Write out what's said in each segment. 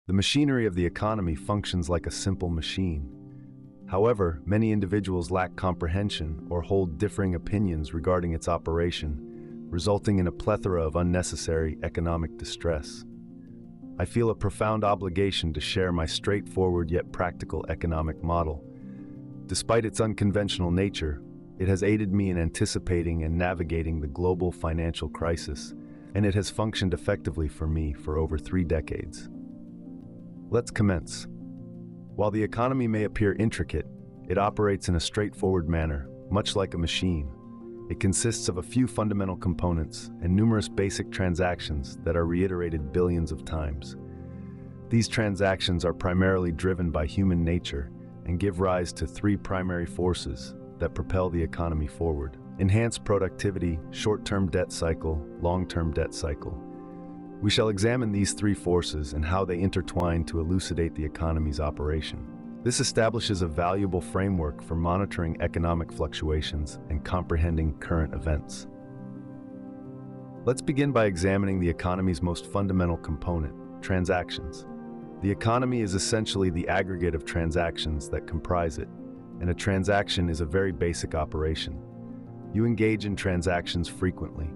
The machinery of the economy functions like a simple machine. However, many individuals lack comprehension or hold differing opinions regarding its operation, resulting in a plethora of unnecessary economic distress. I feel a profound obligation to share my straightforward yet practical economic model. Despite its unconventional nature, it has aided me in anticipating and navigating the global financial crisis, and it has functioned effectively for me for over 3 decades. Let's commence. While the economy may appear intricate, it operates in a straightforward manner, much like a machine. It consists of a few fundamental components and numerous basic transactions that are reiterated billions of times. These transactions are primarily driven by human nature and give rise to 3 primary forces that propel the economy forward: enhanced productivity, short-term debt cycle, long-term debt cycle. We shall examine these 3 forces and how they intertwine to elucidate the economy's operation. This establishes a valuable framework for monitoring economic fluctuations and comprehending current events. Let's begin by examining the economy's most fundamental component, transactions. The economy is essentially the aggregate of transactions that comprise it, and a transaction is a very basic operation. You engage in transactions frequently.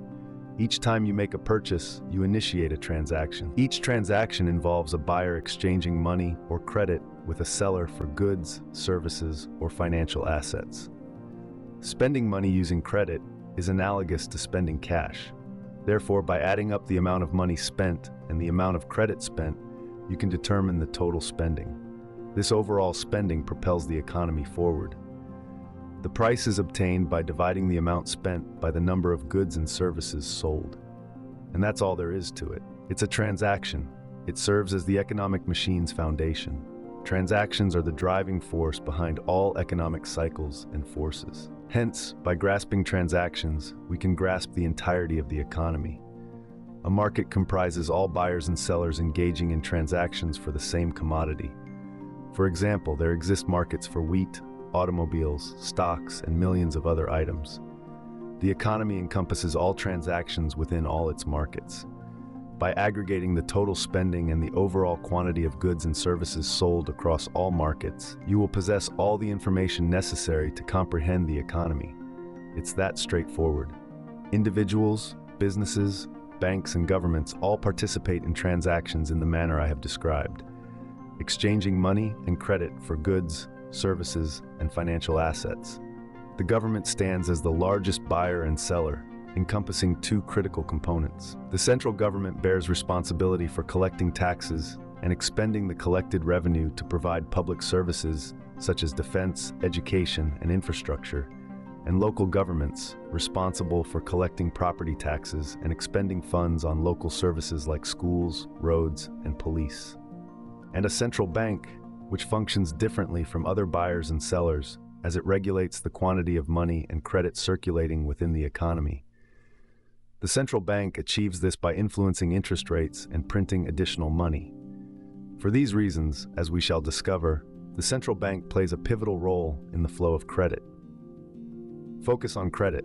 Each time you make a purchase, you initiate a transaction. Each transaction involves a buyer exchanging money or credit with a seller for goods, services, or financial assets. Spending money using credit is analogous to spending cash. Therefore, by adding up the amount of money spent and the amount of credit spent, you can determine the total spending. This overall spending propels the economy forward. The price is obtained by dividing the amount spent by the number of goods and services sold. And that's all there is to it. It's a transaction. It serves as the economic machine's foundation. Transactions are the driving force behind all economic cycles and forces. Hence, by grasping transactions, we can grasp the entirety of the economy. A market comprises all buyers and sellers engaging in transactions for the same commodity. For example, there exist markets for wheat, automobiles, stocks, and millions of other items. The economy encompasses all transactions within all its markets. By aggregating the total spending and the overall quantity of goods and services sold across all markets, you will possess all the information necessary to comprehend the economy. It's that straightforward. Individuals, businesses, banks, and governments all participate in transactions in the manner I have described, exchanging money and credit for goods, services, and financial assets. The government stands as the largest buyer and seller, encompassing 2 critical components. The central government bears responsibility for collecting taxes and expending the collected revenue to provide public services such as defense, education, and infrastructure, and local governments responsible for collecting property taxes and expending funds on local services like schools, roads, and police. And a central bank, which functions differently from other buyers and sellers as it regulates the quantity of money and credit circulating within the economy. The central bank achieves this by influencing interest rates and printing additional money. For these reasons, as we shall discover, the central bank plays a pivotal role in the flow of credit. Focus on credit.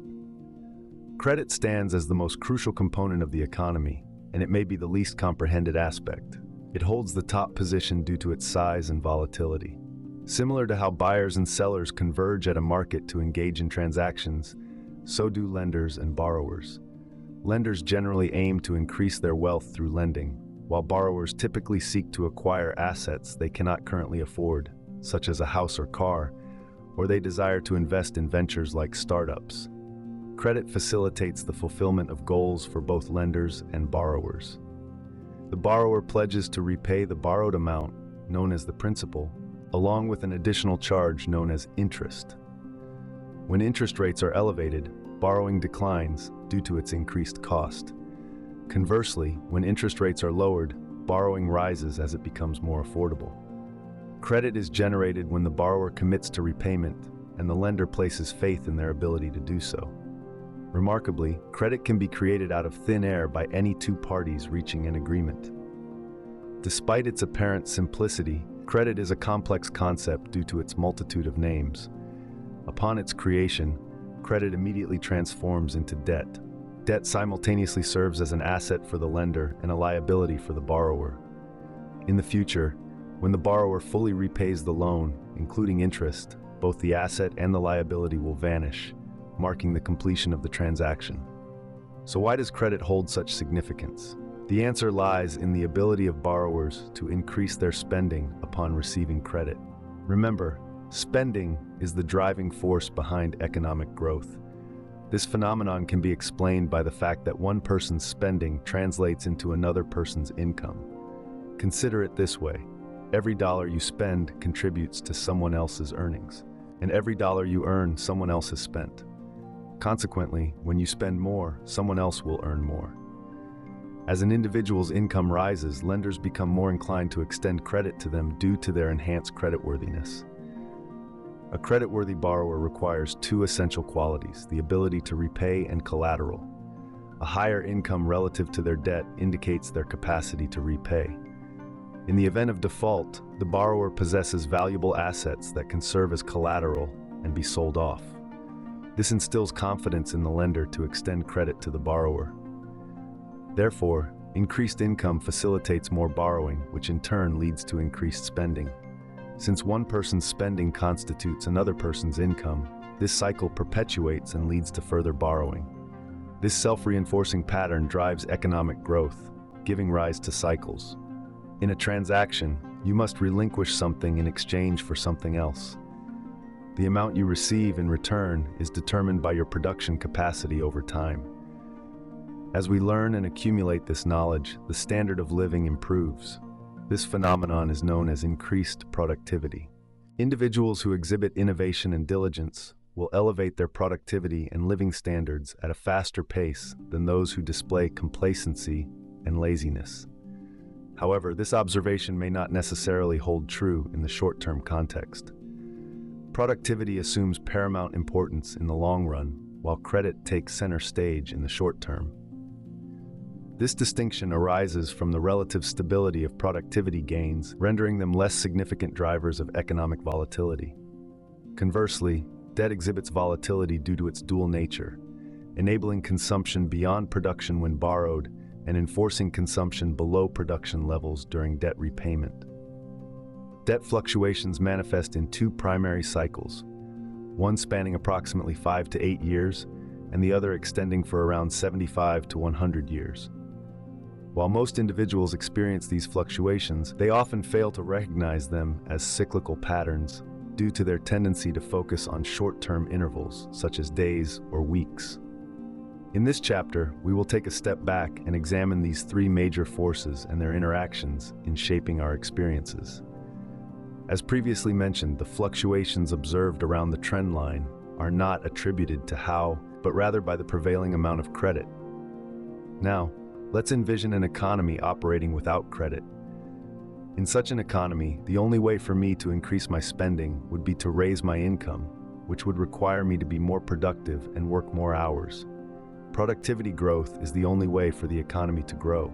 Credit stands as the most crucial component of the economy, and it may be the least comprehended aspect. It holds the top position due to its size and volatility. Similar to how buyers and sellers converge at a market to engage in transactions, so do lenders and borrowers. Lenders generally aim to increase their wealth through lending, while borrowers typically seek to acquire assets they cannot currently afford, such as a house or car, or they desire to invest in ventures like startups. Credit facilitates the fulfillment of goals for both lenders and borrowers. The borrower pledges to repay the borrowed amount, known as the principal, along with an additional charge known as interest. When interest rates are elevated, borrowing declines due to its increased cost. Conversely, when interest rates are lowered, borrowing rises as it becomes more affordable. Credit is generated when the borrower commits to repayment and the lender places faith in their ability to do so. Remarkably, credit can be created out of thin air by any 2 parties reaching an agreement. Despite its apparent simplicity, credit is a complex concept due to its multitude of names. Upon its creation, credit immediately transforms into debt. Debt simultaneously serves as an asset for the lender and a liability for the borrower. In the future, when the borrower fully repays the loan, including interest, both the asset and the liability will vanish, marking the completion of the transaction. So why does credit hold such significance? The answer lies in the ability of borrowers to increase their spending upon receiving credit. Remember, spending is the driving force behind economic growth. This phenomenon can be explained by the fact that one person's spending translates into another person's income. Consider it this way: every dollar you spend contributes to someone else's earnings, and every dollar you earn, someone else has spent. Consequently, when you spend more, someone else will earn more. As an individual's income rises, lenders become more inclined to extend credit to them due to their enhanced creditworthiness. A creditworthy borrower requires two essential qualities: the ability to repay and collateral. A higher income relative to their debt indicates their capacity to repay. In the event of default, the borrower possesses valuable assets that can serve as collateral and be sold off. This instills confidence in the lender to extend credit to the borrower. Therefore, increased income facilitates more borrowing, which in turn leads to increased spending. Since one person's spending constitutes another person's income, this cycle perpetuates and leads to further borrowing. This self-reinforcing pattern drives economic growth, giving rise to cycles. In a transaction, you must relinquish something in exchange for something else. The amount you receive in return is determined by your production capacity over time. As we learn and accumulate this knowledge, the standard of living improves. This phenomenon is known as increased productivity. Individuals who exhibit innovation and diligence will elevate their productivity and living standards at a faster pace than those who display complacency and laziness. However, this observation may not necessarily hold true in the short-term context. Productivity assumes paramount importance in the long run, while credit takes center stage in the short term. This distinction arises from the relative stability of productivity gains, rendering them less significant drivers of economic volatility. Conversely, debt exhibits volatility due to its dual nature, enabling consumption beyond production when borrowed and enforcing consumption below production levels during debt repayment. Debt fluctuations manifest in two primary cycles, one spanning approximately 5 to 8 years, and the other extending for around 75 to 100 years. While most individuals experience these fluctuations, they often fail to recognize them as cyclical patterns due to their tendency to focus on short-term intervals, such as days or weeks. In this chapter, we will take a step back and examine these three major forces and their interactions in shaping our experiences. As previously mentioned, the fluctuations observed around the trend line are not attributed to how, but rather by the prevailing amount of credit. Now, let's envision an economy operating without credit. In such an economy, the only way for me to increase my spending would be to raise my income, which would require me to be more productive and work more hours. Productivity growth is the only way for the economy to grow.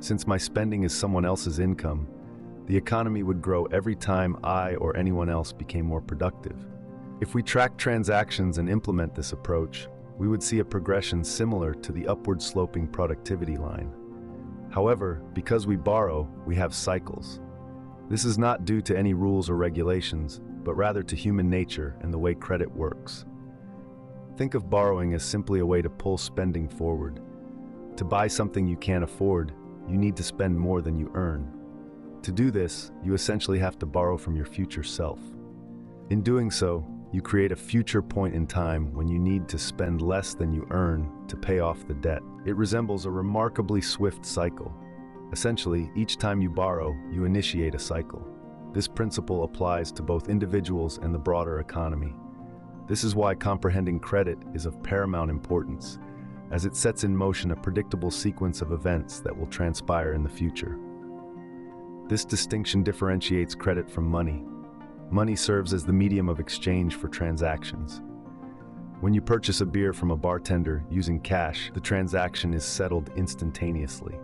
Since my spending is someone else's income, the economy would grow every time I or anyone else became more productive. If we track transactions and implement this approach, we would see a progression similar to the upward sloping productivity line. However, because we borrow, we have cycles. This is not due to any rules or regulations, but rather to human nature and the way credit works. Think of borrowing as simply a way to pull spending forward. To buy something you can't afford, you need to spend more than you earn. To do this, you essentially have to borrow from your future self. In doing so, you create a future point in time when you need to spend less than you earn to pay off the debt. It resembles a remarkably swift cycle. Essentially, each time you borrow, you initiate a cycle. This principle applies to both individuals and the broader economy. This is why comprehending credit is of paramount importance, as it sets in motion a predictable sequence of events that will transpire in the future. This distinction differentiates credit from money. Money serves as the medium of exchange for transactions. When you purchase a beer from a bartender using cash, the transaction is settled instantaneously.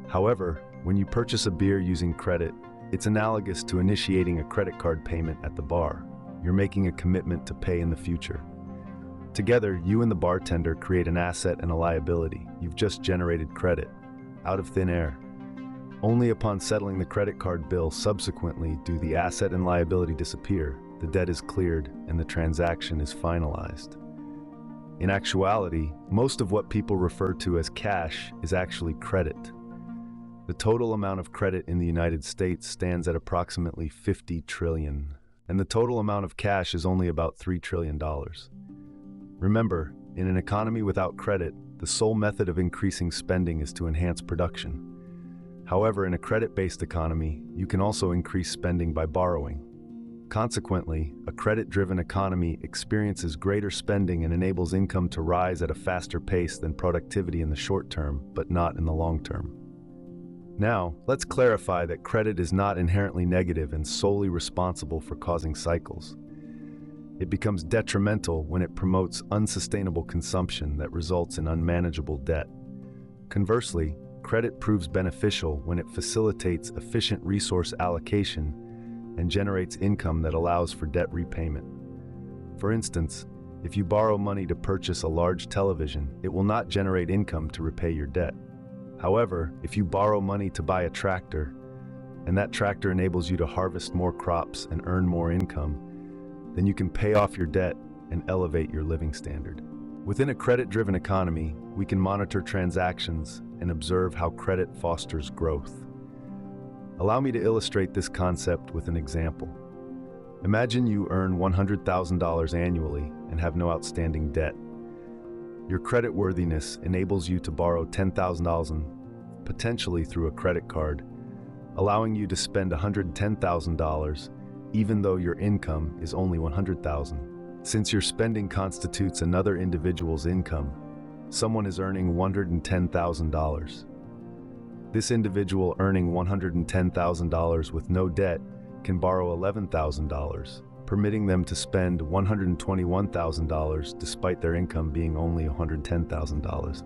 However, when you purchase a beer using credit, it's analogous to initiating a credit card payment at the bar. You're making a commitment to pay in the future. Together, you and the bartender create an asset and a liability. You've just generated credit, out of thin air. Only upon settling the credit card bill subsequently do the asset and liability disappear, the debt is cleared, and the transaction is finalized. In actuality, most of what people refer to as cash is actually credit. The total amount of credit in the United States stands at approximately 50 trillion, and the total amount of cash is only about $3 trillion. Remember, in an economy without credit, the sole method of increasing spending is to enhance production. However, in a credit-based economy, you can also increase spending by borrowing. Consequently, a credit-driven economy experiences greater spending and enables income to rise at a faster pace than productivity in the short term, but not in the long term. Now, let's clarify that credit is not inherently negative and solely responsible for causing cycles. It becomes detrimental when it promotes unsustainable consumption that results in unmanageable debt. Conversely, credit proves beneficial when it facilitates efficient resource allocation and generates income that allows for debt repayment. For instance, if you borrow money to purchase a large television, it will not generate income to repay your debt. However, if you borrow money to buy a tractor, and that tractor enables you to harvest more crops and earn more income, then you can pay off your debt and elevate your living standard. Within a credit-driven economy, we can monitor transactions and observe how credit fosters growth. Allow me to illustrate this concept with an example. Imagine you earn $100,000 annually and have no outstanding debt. Your creditworthiness enables you to borrow $10,000, potentially through a credit card, allowing you to spend $110,000 even though your income is only $100,000. Since your spending constitutes another individual's income, someone is earning $110,000. This individual earning $110,000 with no debt can borrow $11,000, permitting them to spend $121,000 despite their income being only $110,000.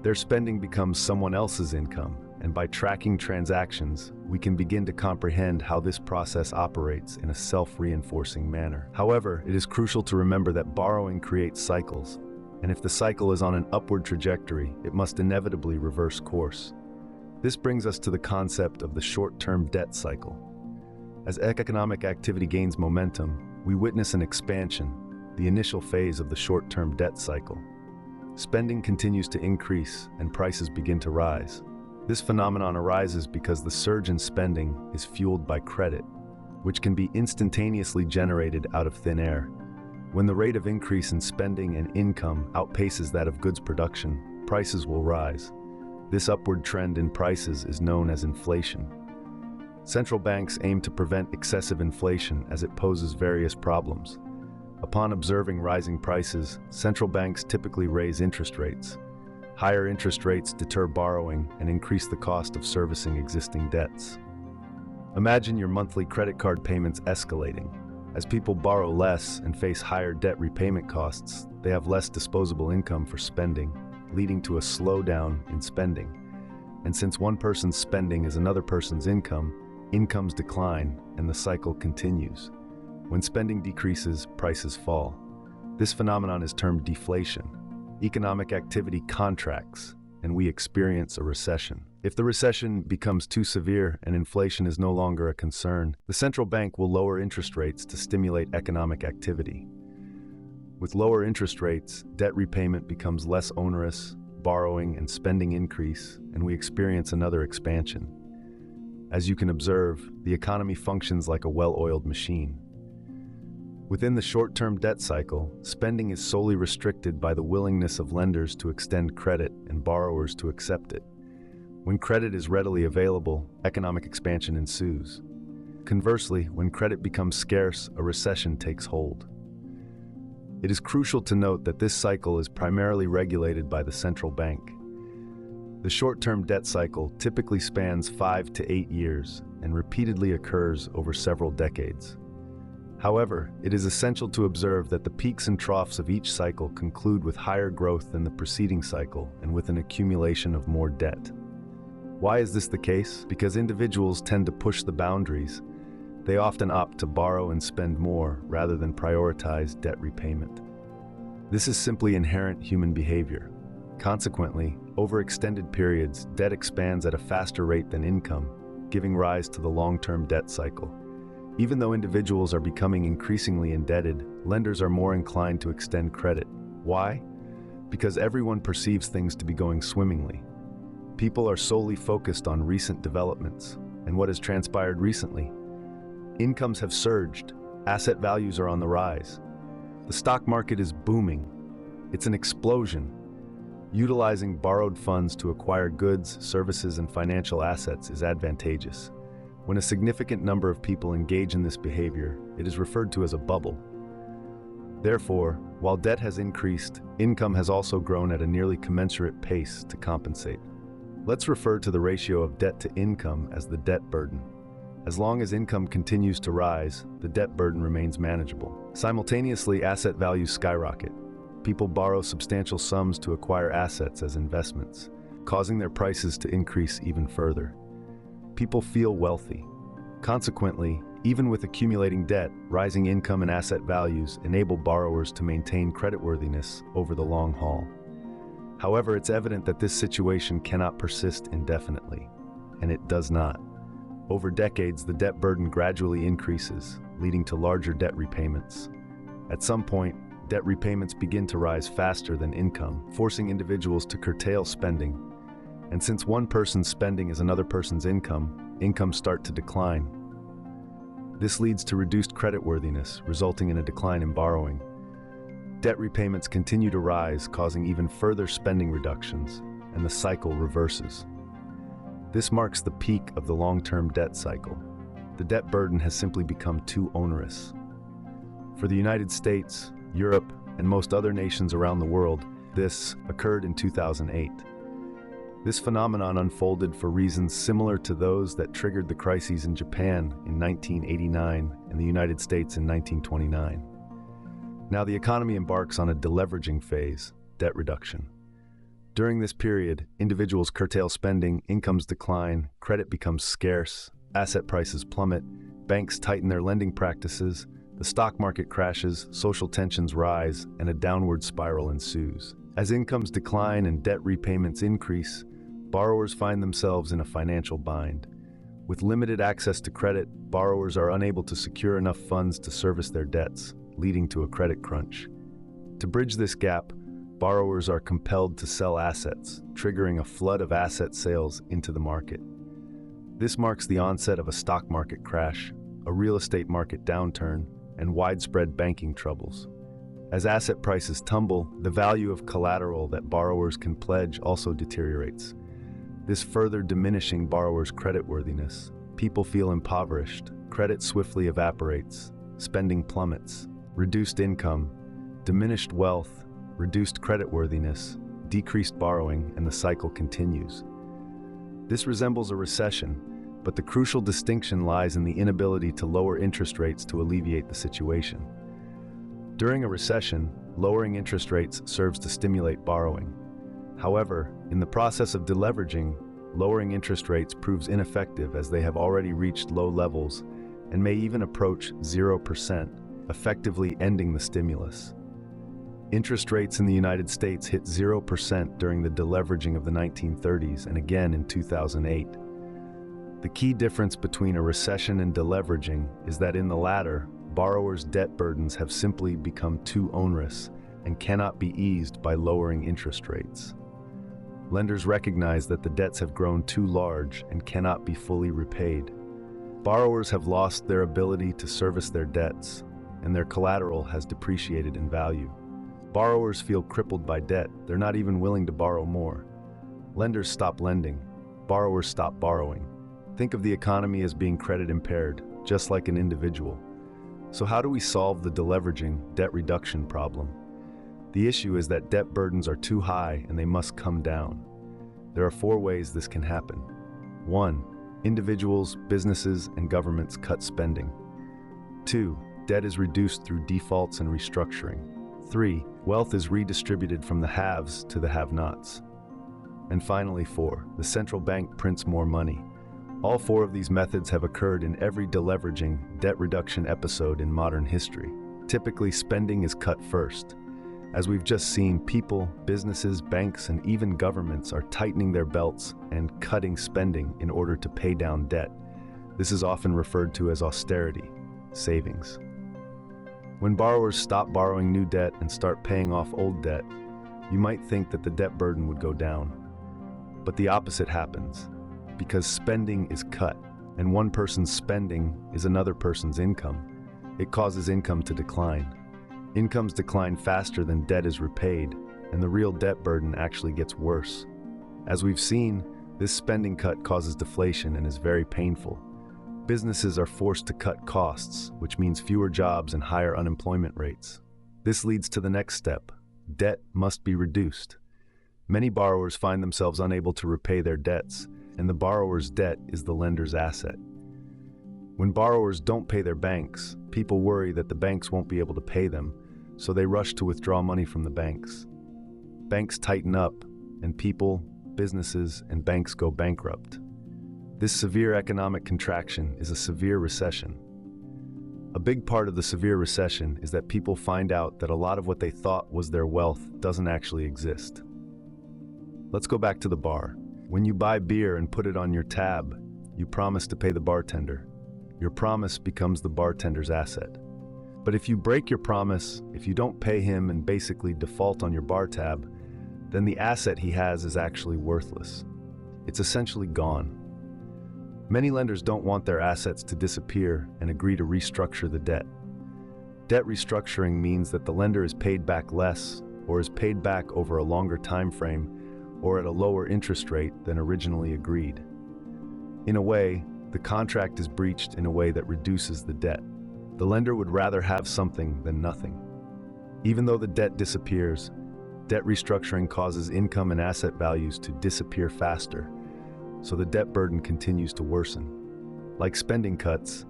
Their spending becomes someone else's income, and by tracking transactions, we can begin to comprehend how this process operates in a self-reinforcing manner. However, it is crucial to remember that borrowing creates cycles, and if the cycle is on an upward trajectory, it must inevitably reverse course. This brings us to the concept of the short-term debt cycle. As economic activity gains momentum, we witness an expansion, the initial phase of the short-term debt cycle. Spending continues to increase and prices begin to rise. This phenomenon arises because the surge in spending is fueled by credit, which can be instantaneously generated out of thin air. When the rate of increase in spending and income outpaces that of goods production, prices will rise. This upward trend in prices is known as inflation. Central banks aim to prevent excessive inflation as it poses various problems. Upon observing rising prices, central banks typically raise interest rates. Higher interest rates deter borrowing and increase the cost of servicing existing debts. Imagine your monthly credit card payments escalating. As people borrow less and face higher debt repayment costs, they have less disposable income for spending, leading to a slowdown in spending. And since one person's spending is another person's income, incomes decline and the cycle continues. When spending decreases, prices fall. This phenomenon is termed deflation. Economic activity contracts, and we experience a recession. If the recession becomes too severe and inflation is no longer a concern, the central bank will lower interest rates to stimulate economic activity. With lower interest rates, debt repayment becomes less onerous, borrowing and spending increase, and we experience another expansion. As you can observe, the economy functions like a well-oiled machine. Within the short-term debt cycle, spending is solely restricted by the willingness of lenders to extend credit and borrowers to accept it. When credit is readily available, economic expansion ensues. Conversely, when credit becomes scarce, a recession takes hold. It is crucial to note that this cycle is primarily regulated by the central bank. The short-term debt cycle typically spans 5 to 8 years and repeatedly occurs over several decades. However, it is essential to observe that the peaks and troughs of each cycle conclude with higher growth than the preceding cycle and with an accumulation of more debt. Why is this the case? Because individuals tend to push the boundaries. They often opt to borrow and spend more rather than prioritize debt repayment. This is simply inherent human behavior. Consequently, over extended periods, debt expands at a faster rate than income, giving rise to the long-term debt cycle. Even though individuals are becoming increasingly indebted, lenders are more inclined to extend credit. Why? Because everyone perceives things to be going swimmingly. People are solely focused on recent developments and what has transpired recently. Incomes have surged, asset values are on the rise. The stock market is booming. It's an explosion. Utilizing borrowed funds to acquire goods, services, and financial assets is advantageous. When a significant number of people engage in this behavior, it is referred to as a bubble. Therefore, while debt has increased, income has also grown at a nearly commensurate pace to compensate. Let's refer to the ratio of debt to income as the debt burden. As long as income continues to rise, the debt burden remains manageable. Simultaneously, asset values skyrocket. People borrow substantial sums to acquire assets as investments, causing their prices to increase even further. People feel wealthy. Consequently, even with accumulating debt, rising income and asset values enable borrowers to maintain creditworthiness over the long haul. However, it's evident that this situation cannot persist indefinitely, and it does not. Over decades, the debt burden gradually increases, leading to larger debt repayments. At some point, debt repayments begin to rise faster than income, forcing individuals to curtail spending. And since one person's spending is another person's income, incomes start to decline. This leads to reduced creditworthiness, resulting in a decline in borrowing. Debt repayments continue to rise, causing even further spending reductions, and the cycle reverses. This marks the peak of the long-term debt cycle. The debt burden has simply become too onerous. For the United States, Europe, and most other nations around the world, this occurred in 2008. This phenomenon unfolded for reasons similar to those that triggered the crises in Japan in 1989 and the United States in 1929. Now the economy embarks on a deleveraging phase, debt reduction. During this period, individuals curtail spending, incomes decline, credit becomes scarce, asset prices plummet, banks tighten their lending practices, the stock market crashes, social tensions rise, and a downward spiral ensues. As incomes decline and debt repayments increase, borrowers find themselves in a financial bind. With limited access to credit, borrowers are unable to secure enough funds to service their debts, leading to a credit crunch. To bridge this gap, borrowers are compelled to sell assets, triggering a flood of asset sales into the market. This marks the onset of a stock market crash, a real estate market downturn, and widespread banking troubles. As asset prices tumble, the value of collateral that borrowers can pledge also deteriorates. This further diminishing borrowers' creditworthiness. People feel impoverished, credit swiftly evaporates, spending plummets, reduced income, diminished wealth, reduced creditworthiness, decreased borrowing, and the cycle continues. This resembles a recession, but the crucial distinction lies in the inability to lower interest rates to alleviate the situation. During a recession, lowering interest rates serves to stimulate borrowing. However, in the process of deleveraging, lowering interest rates proves ineffective as they have already reached low levels and may even approach 0%, effectively ending the stimulus. Interest rates in the United States hit 0% during the deleveraging of the 1930s and again in 2008. The key difference between a recession and deleveraging is that in the latter, borrowers' debt burdens have simply become too onerous and cannot be eased by lowering interest rates. Lenders recognize that the debts have grown too large and cannot be fully repaid. Borrowers have lost their ability to service their debts, and their collateral has depreciated in value. Borrowers feel crippled by debt. They're not even willing to borrow more. Lenders stop lending. Borrowers stop borrowing. Think of the economy as being credit impaired, just like an individual. So how do we solve the deleveraging, debt reduction problem? The issue is that debt burdens are too high and they must come down. There are 4 ways this can happen. 1. Individuals, businesses, and governments cut spending. 2. Debt is reduced through defaults and restructuring. 3. Wealth is redistributed from the haves to the have-nots. And finally, 4. The central bank prints more money. All 4 of these methods have occurred in every deleveraging, debt reduction episode in modern history. Typically, spending is cut first. As we've just seen, people, businesses, banks, and even governments are tightening their belts and cutting spending in order to pay down debt. This is often referred to as austerity, savings. When borrowers stop borrowing new debt and start paying off old debt, you might think that the debt burden would go down. But the opposite happens, because spending is cut, and one person's spending is another person's income. It causes income to decline. Incomes decline faster than debt is repaid, and the real debt burden actually gets worse. As we've seen, this spending cut causes deflation and is very painful. Businesses are forced to cut costs, which means fewer jobs and higher unemployment rates. This leads to the next step. Debt must be reduced. Many borrowers find themselves unable to repay their debts, and the borrower's debt is the lender's asset. When borrowers don't pay their banks, people worry that the banks won't be able to pay them, so they rush to withdraw money from the banks. Banks tighten up, and people, businesses, and banks go bankrupt. This severe economic contraction is a severe recession. A big part of the severe recession is that people find out that a lot of what they thought was their wealth doesn't actually exist. Let's go back to the bar. When you buy beer and put it on your tab, you promise to pay the bartender. Your promise becomes the bartender's asset. But if you break your promise, if you don't pay him and basically default on your bar tab, then the asset he has is actually worthless. It's essentially gone. Many lenders don't want their assets to disappear and agree to restructure the debt. Debt restructuring means that the lender is paid back less or is paid back over a longer time frame or at a lower interest rate than originally agreed. In a way, the contract is breached in a way that reduces the debt. The lender would rather have something than nothing. Even though the debt disappears, debt restructuring causes income and asset values to disappear faster, so the debt burden continues to worsen. Like spending cuts,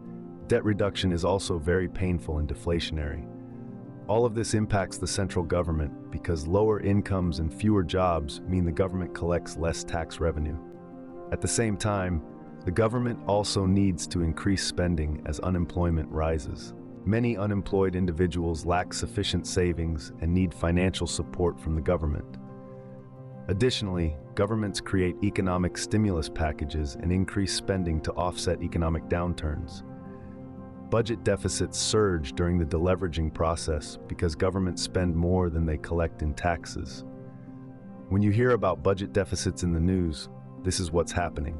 debt reduction is also very painful and deflationary. All of this impacts the central government because lower incomes and fewer jobs mean the government collects less tax revenue. At the same time, the government also needs to increase spending as unemployment rises. Many unemployed individuals lack sufficient savings and need financial support from the government. Additionally, governments create economic stimulus packages and increase spending to offset economic downturns. Budget deficits surge during the deleveraging process because governments spend more than they collect in taxes. When you hear about budget deficits in the news, this is what's happening.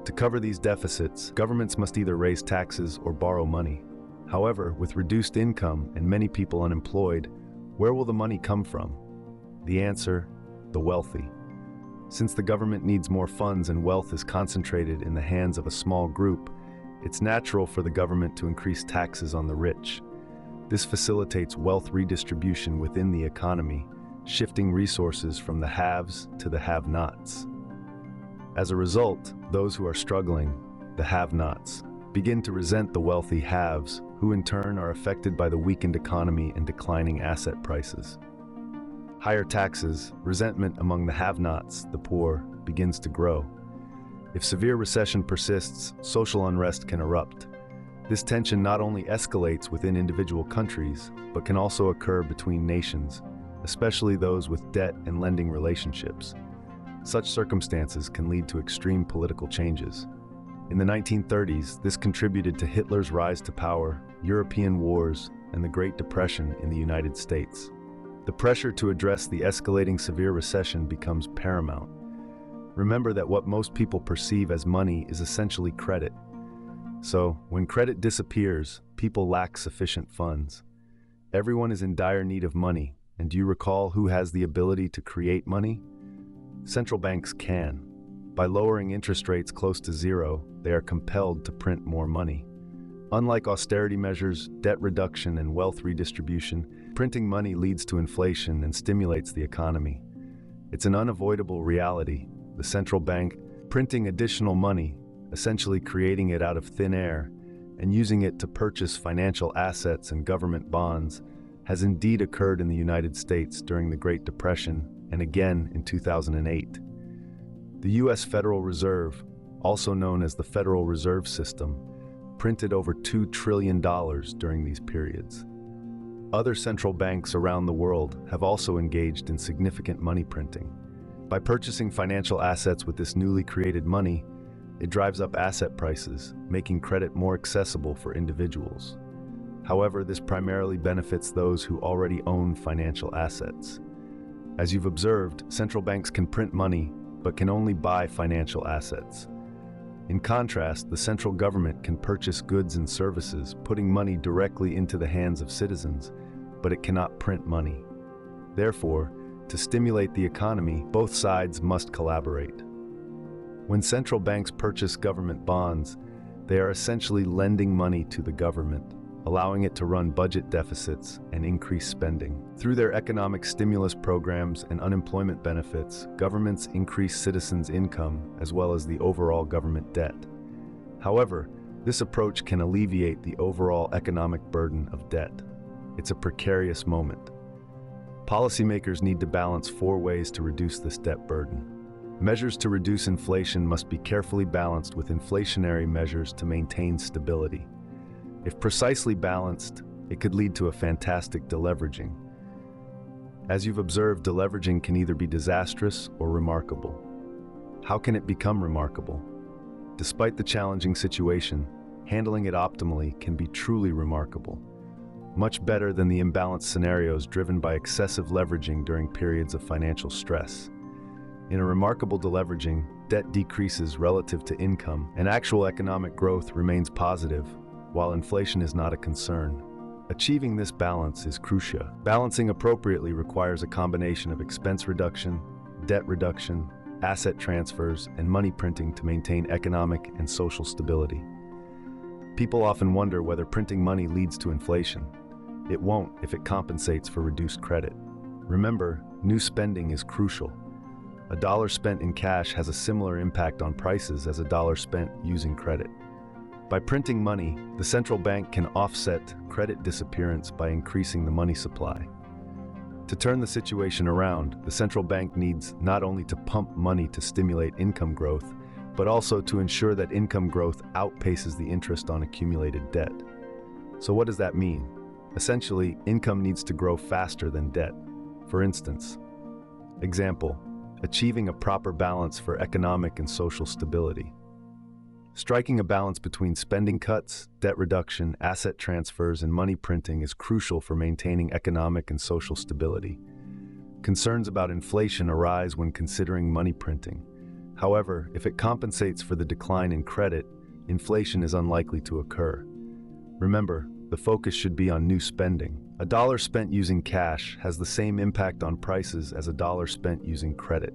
To cover these deficits, governments must either raise taxes or borrow money. However, with reduced income and many people unemployed, where will the money come from? The answer: the wealthy. Since the government needs more funds and wealth is concentrated in the hands of a small group, it's natural for the government to increase taxes on the rich. This facilitates wealth redistribution within the economy, shifting resources from the haves to the have-nots. As a result, those who are struggling, the have-nots, begin to resent the wealthy haves, who in turn are affected by the weakened economy and declining asset prices. Higher taxes, resentment among the have-nots, the poor, begins to grow. If severe recession persists, social unrest can erupt. This tension not only escalates within individual countries, but can also occur between nations, especially those with debt and lending relationships. Such circumstances can lead to extreme political changes. In the 1930s, this contributed to Hitler's rise to power, European wars, and the Great Depression in the United States. The pressure to address the escalating severe recession becomes paramount. Remember that what most people perceive as money is essentially credit. So, when credit disappears, people lack sufficient funds. Everyone is in dire need of money, and do you recall who has the ability to create money? Central banks can. By lowering interest rates close to zero, they are compelled to print more money. Unlike austerity measures, debt reduction, and wealth redistribution, printing money leads to inflation and stimulates the economy. It's an unavoidable reality. The central bank printing additional money, essentially creating it out of thin air, and using it to purchase financial assets and government bonds, has indeed occurred in the United States during the Great Depression and again in 2008. The U.S. Federal Reserve, also known as the Federal Reserve System, printed over $2 trillion during these periods. Other central banks around the world have also engaged in significant money printing. By purchasing financial assets with this newly created money, it drives up asset prices, making credit more accessible for individuals. However, this primarily benefits those who already own financial assets. As you've observed, central banks can print money, but can only buy financial assets. In contrast, the central government can purchase goods and services, putting money directly into the hands of citizens, but it cannot print money. Therefore, to stimulate the economy, both sides must collaborate. When central banks purchase government bonds, they are essentially lending money to the government, allowing it to run budget deficits and increase spending. Through their economic stimulus programs and unemployment benefits, governments increase citizens' income as well as the overall government debt. However, this approach can alleviate the overall economic burden of debt. It's a precarious moment. Policymakers need to balance 4 ways to reduce this debt burden. Measures to reduce inflation must be carefully balanced with inflationary measures to maintain stability. If precisely balanced, it could lead to a fantastic deleveraging. As you've observed, deleveraging can either be disastrous or remarkable. How can it become remarkable? Despite the challenging situation, handling it optimally can be truly remarkable. Much better than the imbalanced scenarios driven by excessive leveraging during periods of financial stress. In a remarkable deleveraging, debt decreases relative to income, and actual economic growth remains positive, while inflation is not a concern. Achieving this balance is crucial. Balancing appropriately requires a combination of expense reduction, debt reduction, asset transfers, and money printing to maintain economic and social stability. People often wonder whether printing money leads to inflation. It won't if it compensates for reduced credit. Remember, new spending is crucial. A dollar spent in cash has a similar impact on prices as a dollar spent using credit. By printing money, the central bank can offset credit disappearance by increasing the money supply. To turn the situation around, the central bank needs not only to pump money to stimulate income growth, but also to ensure that income growth outpaces the interest on accumulated debt. So what does that mean? Essentially, income needs to grow faster than debt. For instance, example, achieving a proper balance for economic and social stability. Striking a balance between spending cuts, debt reduction, asset transfers, and money printing is crucial for maintaining economic and social stability. Concerns about inflation arise when considering money printing. However, if it compensates for the decline in credit, inflation is unlikely to occur. Remember, the focus should be on new spending. A dollar spent using cash has the same impact on prices as a dollar spent using credit.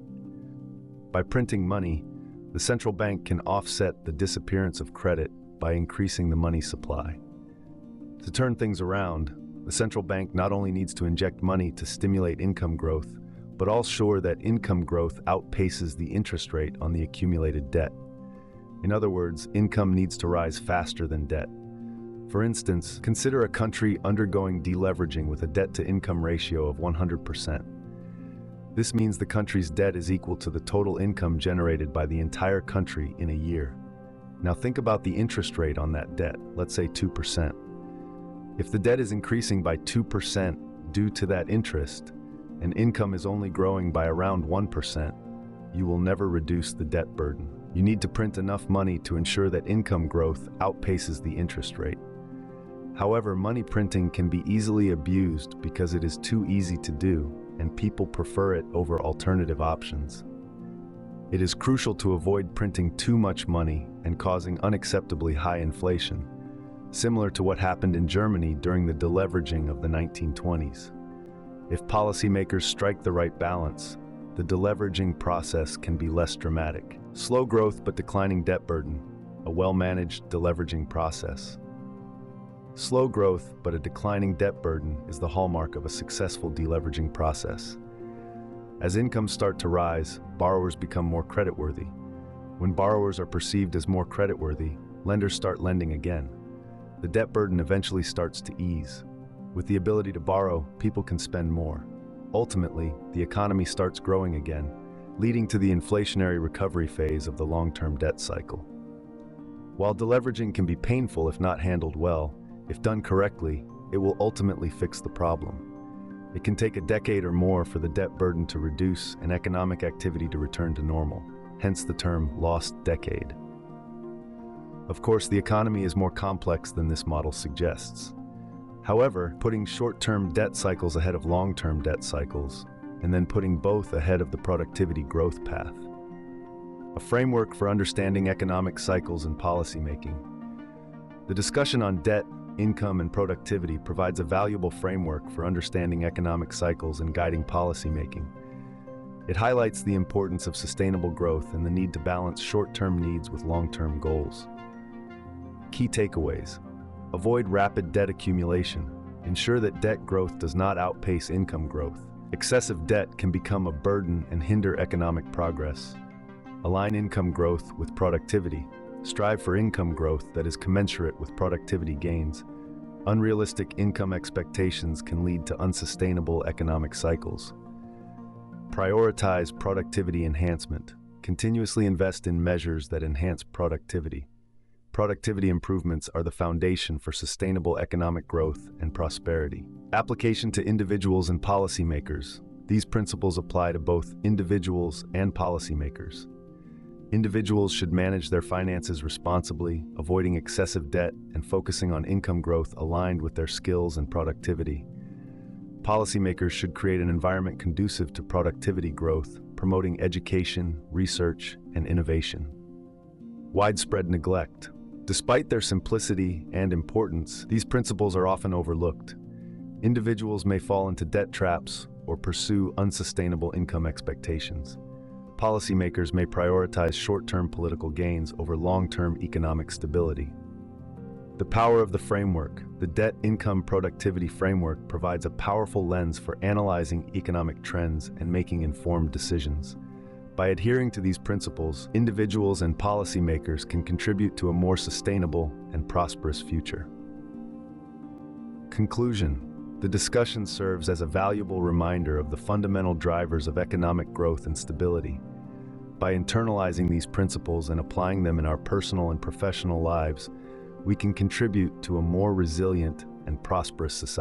By printing money, the central bank can offset the disappearance of credit by increasing the money supply. To turn things around, the central bank not only needs to inject money to stimulate income growth, but also ensure that income growth outpaces the interest rate on the accumulated debt. In other words, income needs to rise faster than debt. For instance, consider a country undergoing deleveraging with a debt-to-income ratio of 100%. This means the country's debt is equal to the total income generated by the entire country in a year. Now think about the interest rate on that debt, let's say 2%. If the debt is increasing by 2% due to that interest, and income is only growing by around 1%, you will never reduce the debt burden. You need to print enough money to ensure that income growth outpaces the interest rate. However, money printing can be easily abused because it is too easy to do, and people prefer it over alternative options. It is crucial to avoid printing too much money and causing unacceptably high inflation, similar to what happened in Germany during the deleveraging of the 1920s. If policymakers strike the right balance, the deleveraging process can be less dramatic. Slow growth but declining debt burden, a well-managed deleveraging process. Slow growth but a declining debt burden is the hallmark of a successful deleveraging process. As incomes start to rise, borrowers become more creditworthy. When borrowers are perceived as more creditworthy, lenders start lending again. The debt burden eventually starts to ease. With the ability to borrow, people can spend more. Ultimately, the economy starts growing again, leading to the inflationary recovery phase of the long-term debt cycle. While deleveraging can be painful if not handled well, if done correctly, it will ultimately fix the problem. It can take a decade or more for the debt burden to reduce and economic activity to return to normal, hence the term lost decade. Of course, the economy is more complex than this model suggests. However, putting short-term debt cycles ahead of long-term debt cycles, and then putting both ahead of the productivity growth path. A framework for understanding economic cycles and policymaking. The discussion on debt, income, and productivity provides a valuable framework for understanding economic cycles and guiding policymaking. It highlights the importance of sustainable growth and the need to balance short-term needs with long-term goals. Key takeaways. Avoid rapid debt accumulation. Ensure that debt growth does not outpace income growth. Excessive debt can become a burden and hinder economic progress. Align income growth with productivity. Strive for income growth that is commensurate with productivity gains. Unrealistic income expectations can lead to unsustainable economic cycles. Prioritize productivity enhancement. Continuously invest in measures that enhance productivity. Productivity improvements are the foundation for sustainable economic growth and prosperity. Application to individuals and policymakers. These principles apply to both individuals and policymakers. Individuals should manage their finances responsibly, avoiding excessive debt and focusing on income growth aligned with their skills and productivity. Policymakers should create an environment conducive to productivity growth, promoting education, research, and innovation. Widespread neglect. Despite their simplicity and importance, these principles are often overlooked. Individuals may fall into debt traps or pursue unsustainable income expectations. Policymakers may prioritize short-term political gains over long-term economic stability. The power of the framework, the Debt Income Productivity Framework, provides a powerful lens for analyzing economic trends and making informed decisions. By adhering to these principles, individuals and policymakers can contribute to a more sustainable and prosperous future. Conclusion. The discussion serves as a valuable reminder of the fundamental drivers of economic growth and stability. By internalizing these principles and applying them in our personal and professional lives, we can contribute to a more resilient and prosperous society.